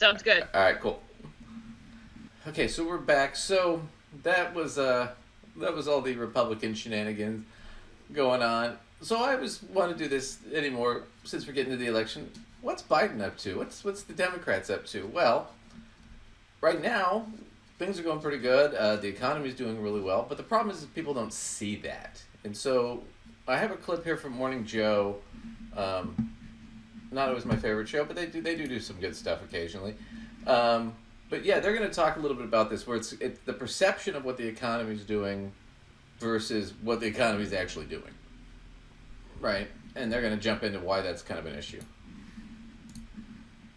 Sounds good. All right, cool. Okay, so we're back. So that was all the Republican shenanigans going on. So I was want to do this anymore since we're getting to the election. What's Biden up to? What's the Democrats up to? Well, right now things are going pretty good. The economy is doing really well, but the problem is that people don't see that. And so I have a clip here from Morning Joe. Not always my favorite show, but they do some good stuff occasionally. But yeah, they're going to talk a little bit about this, where it's the perception of what the economy is doing versus what the economy is actually doing, right? And they're going to jump into why that's kind of an issue.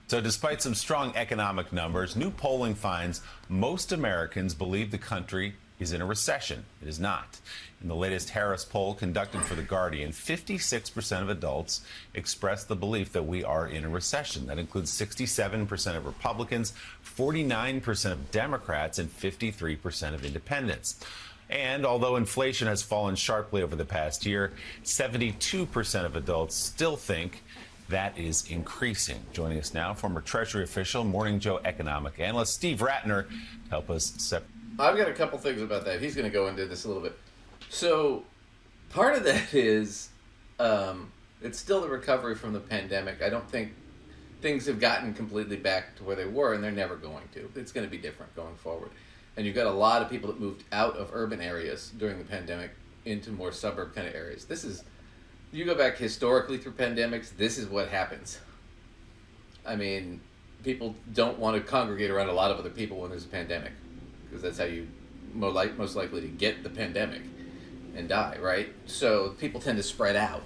So despite some strong economic numbers, new polling finds most Americans believe the country is in a recession. It is not. In the latest Harris poll conducted for The Guardian, 56% of adults expressed the belief that we are in a recession. That includes 67% of Republicans, 49% of Democrats, and 53% of independents. And although inflation has fallen sharply over the past year, 72% of adults still think that is increasing. Joining us now, former Treasury official, Morning Joe economic analyst Steve Ratner, to help us I've got a couple things about that. He's going to go into this a little bit. So part of that is it's still the recovery from the pandemic. I don't think things have gotten completely back to where they were, and they're never going to. It's going to be different going forward. And you've got a lot of people that moved out of urban areas during the pandemic into more suburb kind of areas. You go back historically through pandemics, this is what happens. I mean, people don't want to congregate around a lot of other people when there's a pandemic, because that's how you most likely to get the pandemic and die, right? So people tend to spread out.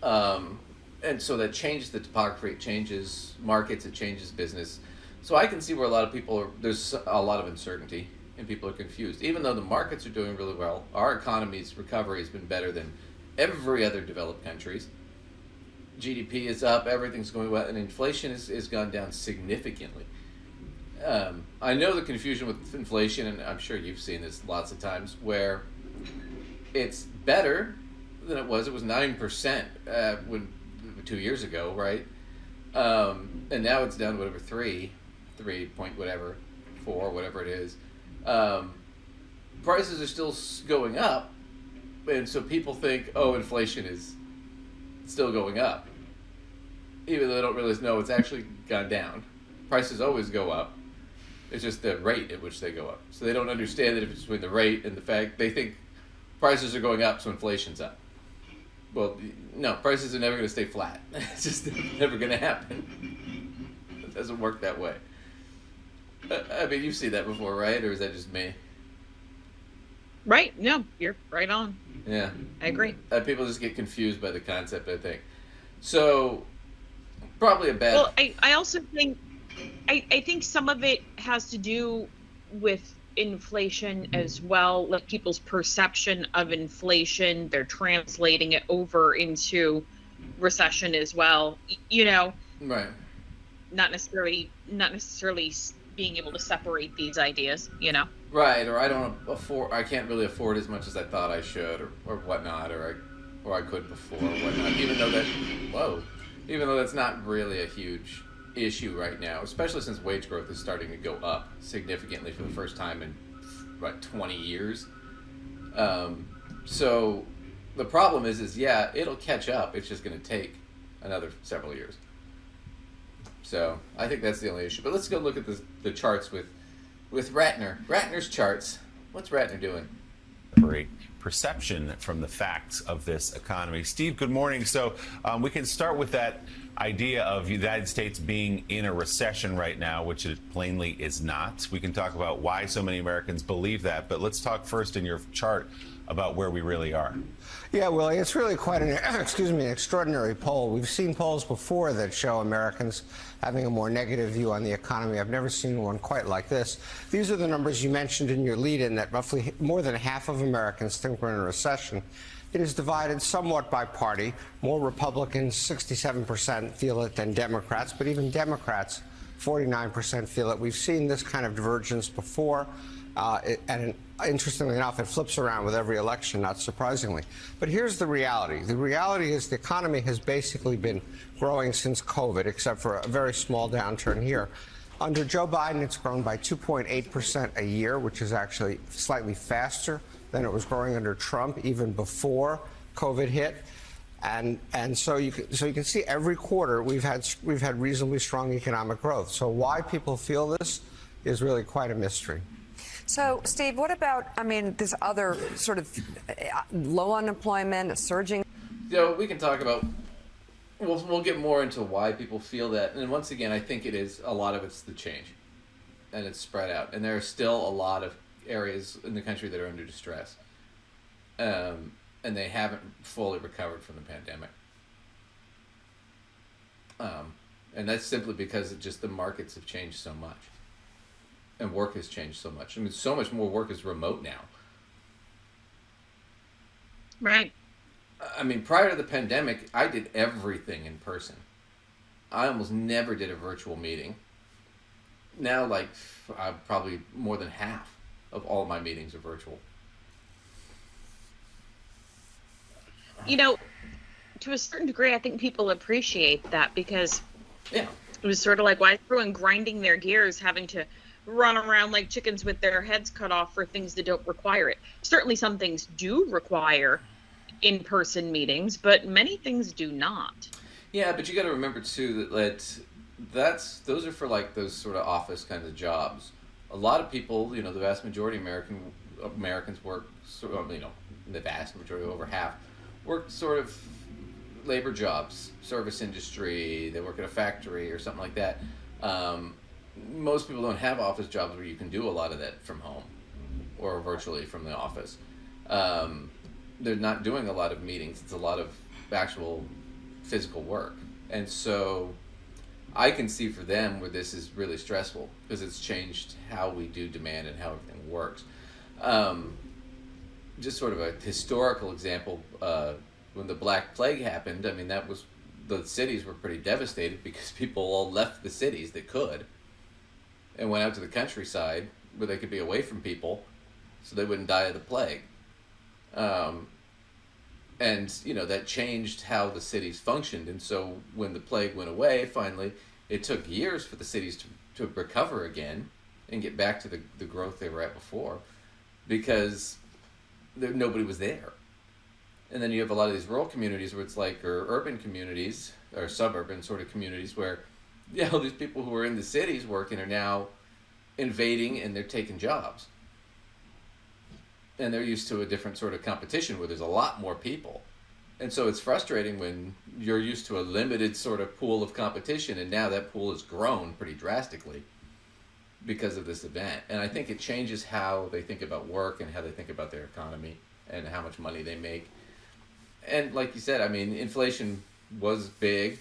And so that changes the topography, it changes markets, it changes business. So I can see where a lot of people there's a lot of uncertainty and people are confused. Even though the markets are doing really well, our economy's recovery has been better than every other developed country's. GDP is up, everything's going well, and inflation is gone down significantly. I know the confusion with inflation, and I'm sure you've seen this lots of times, where it's better than it was. It was 9% 2 years ago, right? And now it's down to whatever, 3 point whatever, 4, whatever it is. Prices are still going up, and so people think, oh, inflation is still going up, even though they don't realize, no, it's actually gone down. Prices always go up. It's just the rate at which they go up. So they don't understand the difference between the rate and the fact they think prices are going up, so inflation's up. Well, no, prices are never going to stay flat. It's just never going to happen. It doesn't work that way. I mean, you've seen that before, right? Or is that just me? Right. No, you're right on. Yeah. I agree. People just get confused by the concept, I think. So, probably a bad... Well, I also think... I think some of it has to do with inflation as well, like people's perception of inflation. They're translating it over into recession as well, Right. Not necessarily being able to separate these ideas, Right, or I can't really afford as much as I thought I should, or whatnot, or I could before, or whatnot, even though that's not really a huge issue right now, especially since wage growth is starting to go up significantly for the first time in 20 years. So the problem is it'll catch up. It's just going to take another several years. So I think that's the only issue. But let's go look at the charts with Ratner. Ratner's charts. What's Ratner doing? separate perception from the facts of this economy. Steve, good morning. So we can start with that idea of the United States being in a recession right now, which it plainly is not. We can talk about why so many Americans believe that, but let's talk first in your chart about where we really are. Yeah, Willie, it's really quite an, extraordinary poll. We've seen polls before that show Americans having a more negative view on the economy. I've never seen one quite like this. These are the numbers you mentioned in your lead-in, that roughly more than half of Americans think we're in a recession. It is divided somewhat by party. More Republicans, 67%, feel it than Democrats, but even Democrats, 49% feel it. We've seen this kind of divergence before. Interestingly enough, it flips around with every election, not surprisingly. But here's the reality. The reality is the economy has basically been growing since COVID, except for a very small downturn here. Under Joe Biden, it's grown by 2.8% a year, which is actually slightly faster than it was growing under Trump, even before COVID hit. And so you can see every quarter we've had reasonably strong economic growth. So why people feel this is really quite a mystery. So, Steve, what about, this other sort of low unemployment, a surging? We can talk about, we'll get more into why people feel that. And once again, I think a lot of it's the change. And it's spread out. And there are still a lot of areas in the country that are under distress. And they haven't fully recovered from the pandemic. And that's simply because the markets have changed so much. And work has changed so much. So much more work is remote now. Right. Prior to the pandemic, I did everything in person. I almost never did a virtual meeting. Now, probably more than half of all my meetings are virtual. To a certain degree, I think people appreciate that because it was sort of like why everyone grinding their gears, having to run around like chickens with their heads cut off for things that don't require it. Certainly some things do require in-person meetings, but many things do not. Yeah, but you got to remember too that those are for those sort of office kinds of jobs. A lot of people, the vast majority of Americans work, the vast majority, over half, work sort of labor jobs, service industry. They work at a factory or something like that. Most people don't have office jobs where you can do a lot of that from home or virtually from the office. They're not doing a lot of meetings. It's a lot of actual physical work. And so I can see for them where this is really stressful because it's changed how we do demand and how everything works. Just sort of a historical example, when the Black Plague happened, the cities were pretty devastated because people all left the cities that could and went out to the countryside where they could be away from people so they wouldn't die of the plague. And that changed how the cities functioned. And so when the plague went away, finally, it took years for the cities to recover again and get back to the growth they were at before because nobody was there. And then you have a lot of these rural communities where it's or urban communities or suburban sort of communities where all these people who are in the cities working are now invading and they're taking jobs. And they're used to a different sort of competition where there's a lot more people. And so it's frustrating when you're used to a limited sort of pool of competition and now that pool has grown pretty drastically because of this event. And I think it changes how they think about work and how they think about their economy and how much money they make. And like you said, inflation was big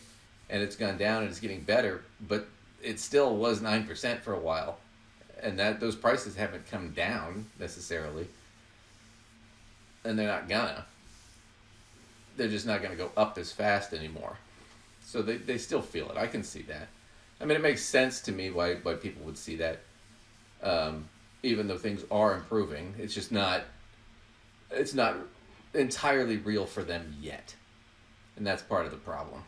and it's gone down and it's getting better, but it still was 9% for a while. And those prices haven't come down necessarily. And they're not gonna. They're just not gonna go up as fast anymore. So they still feel it. I can see that. It makes sense to me why people would see that. Even though things are improving, it's not entirely real for them yet. And that's part of the problem.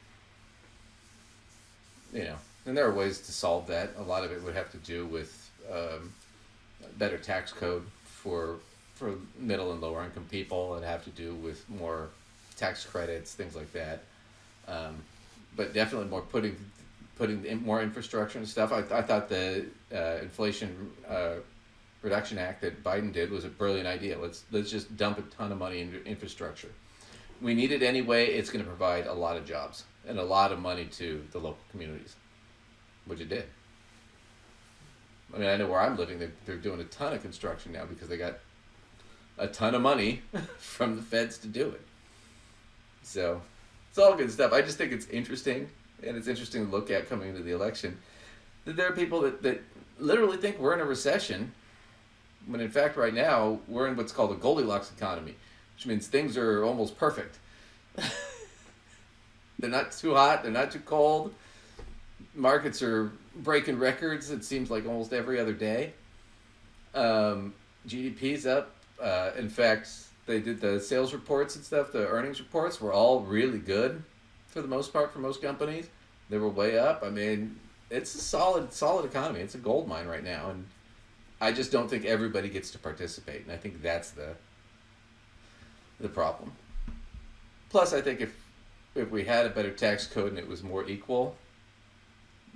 And there are ways to solve that. A lot of it would have to do with a better tax code for middle and lower income people. It'd have to do with more tax credits, things like that. But definitely more putting in more infrastructure and stuff. I thought the Inflation Reduction Act that Biden did was a brilliant idea. Let's just dump a ton of money into infrastructure. We need it anyway. It's going to provide a lot of jobs and a lot of money to the local communities, which it did. I know where I'm living, they're doing a ton of construction now because they got a ton of money from the feds to do it. So it's all good stuff. I just think it's interesting, and it's interesting to look at coming into the election, that there are people that literally think we're in a recession, when in fact right now we're in what's called a Goldilocks economy, which means things are almost perfect. They're not too hot, they're not too cold. Markets are breaking records, it seems like almost every other day. GDP's up. In fact, they did the sales reports and stuff, the earnings reports were all really good for the most part for most companies. They were way up. it's a solid economy. It's a gold mine right now, and I just don't think everybody gets to participate, and I think that's the problem. Plus, I think if we had a better tax code and it was more equal,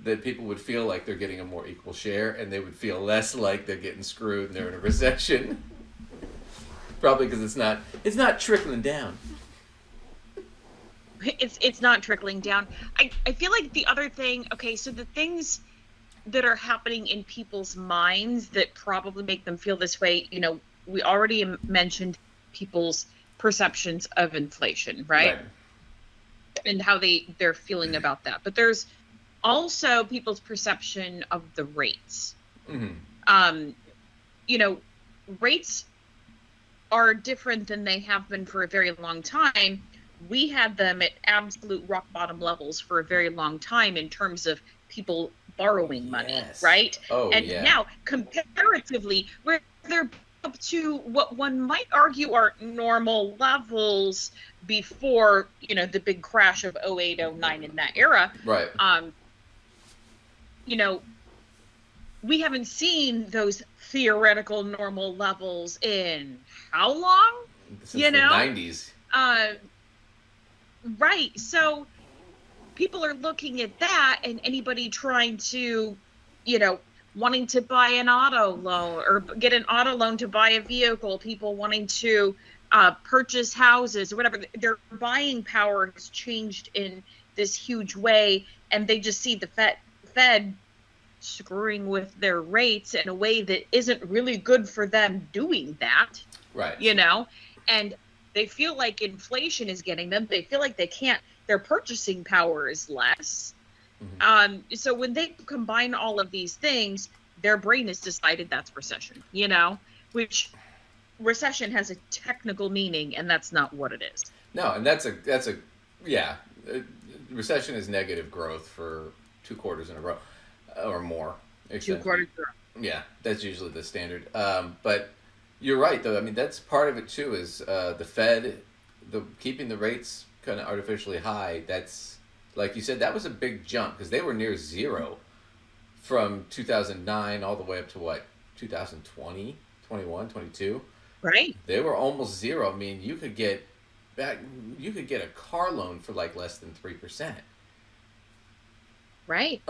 that people would feel like they're getting a more equal share, and they would feel less like they're getting screwed and they're in a recession. Probably because it's not trickling down. It's not trickling down. I feel like the other thing, okay, so the things that are happening in people's minds that probably make them feel this way, we already mentioned people's perceptions of inflation, right? And how they're feeling about that. But there's also people's perception of the rates. Mm-hmm. Rates are different than they have been for a very long time. We had them at absolute rock bottom levels for a very long time in terms of people borrowing money, right? Oh, and yeah. Now, comparatively, they're up to what one might argue are normal levels before, the big crash of 08, 09 in that era. Right. We haven't seen those theoretical normal levels in how long? Since the 90s. Right. So people are looking at that, and anybody trying to, wanting to buy an auto loan or get an auto loan to buy a vehicle, people wanting to purchase houses or whatever, their buying power has changed in this huge way, and they just see the Fed screwing with their rates in a way that isn't really good for them doing that. Right. And they feel like inflation is getting them. They feel like their purchasing power is less. Mm-hmm. So when they combine all of these things, their brain has decided that's recession, which recession has a technical meaning, and that's not what it is. No, and recession is negative growth for 2 quarters in a row or more. 2 quarters in a row. Yeah, that's usually the standard. But you're right, though. I mean, that's part of it, too, is the Fed, keeping the rates kind of artificially high. That's, like you said, that was a big jump because they were near zero from 2009 all the way up to, 2020, 21, 22? Right. They were almost zero. I mean, you could get a car loan for, less than 3%. Right.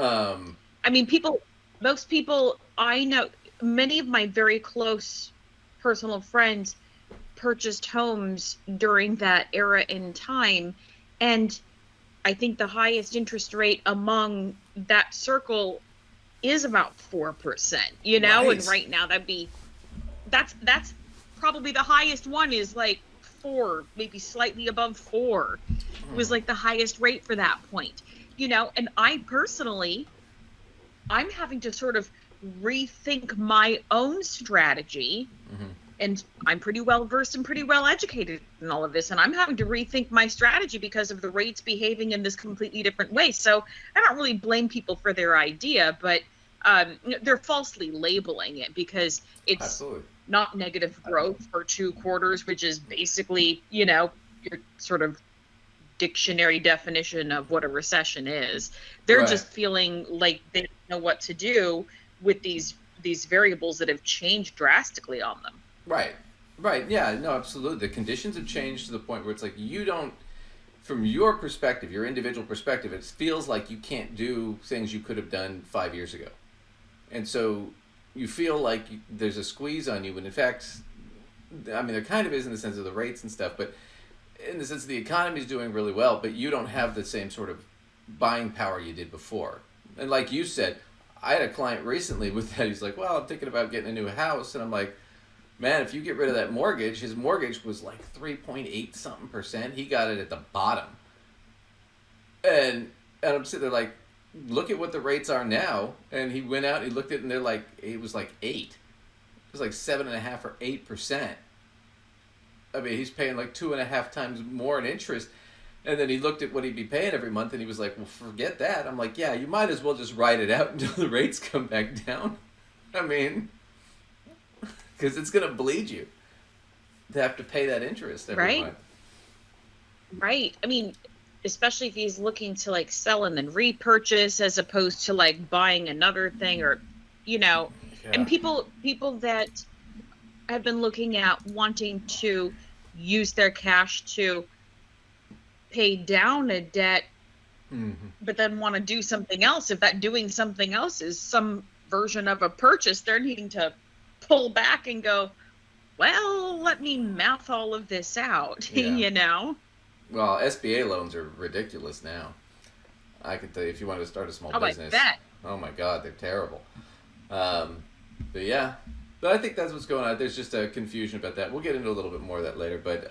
Most people I know, many of my very close personal friends purchased homes during that era in time, and I think the highest interest rate among that circle is about 4%, Right. And right now that's probably the highest one is 4, maybe slightly above 4. It was the highest rate for that point, and I personally, I'm having to sort of rethink my own strategy. Mm-hmm. And I'm pretty well versed and pretty well educated in all of this, and I'm having to rethink my strategy because of the rates behaving in this completely different way. So I don't really blame people for their idea, but they're falsely labeling it because it's Absolutely. Not negative growth for 2 quarters, which is basically, your sort of dictionary definition of what a recession is. They're Right. just feeling like they don't know what to do with these variables that have changed drastically on them. Right. Yeah, no, absolutely. The conditions have changed to the point where it's you don't, from your perspective, your individual perspective, it feels like you can't do things you could have done 5 years ago. And so you feel like there's a squeeze on you when in fact, I mean, there kind of is in the sense of the rates and stuff, but in the sense the economy is doing really well, but you don't have the same sort of buying power you did before. And like you said, I had a client recently with that. He's like, well, I'm thinking about getting a new house. And I'm like, man, if you get rid of that mortgage, his mortgage was 3.8 something %. He got it at the bottom. And I'm sitting there look at what the rates are now. And he went out and he looked at it and it was 8. It was 7.5 or 8%. I mean, he's paying 2.5 times more in interest. And then he looked at what he'd be paying every month and he was like, well, forget that. I'm like, yeah, you might as well just ride it out until the rates come back down. I mean, because it's going to bleed you to have to pay that interest every month. Right. I mean, especially if he's looking to like sell and then repurchase as opposed to like buying another thing, or and people that have been looking at wanting to use their cash to pay down a debt, but then want to do something else. If that doing something else is some version of a purchase, they're needing to pull back and go, well, let me math all of this out. Well, SBA loans are ridiculous now. I can tell you, if you want to start a small business. I bet. Oh my God, they're terrible. But I think that's what's going on. There's just a confusion about that. We'll get into a little bit more of that later. But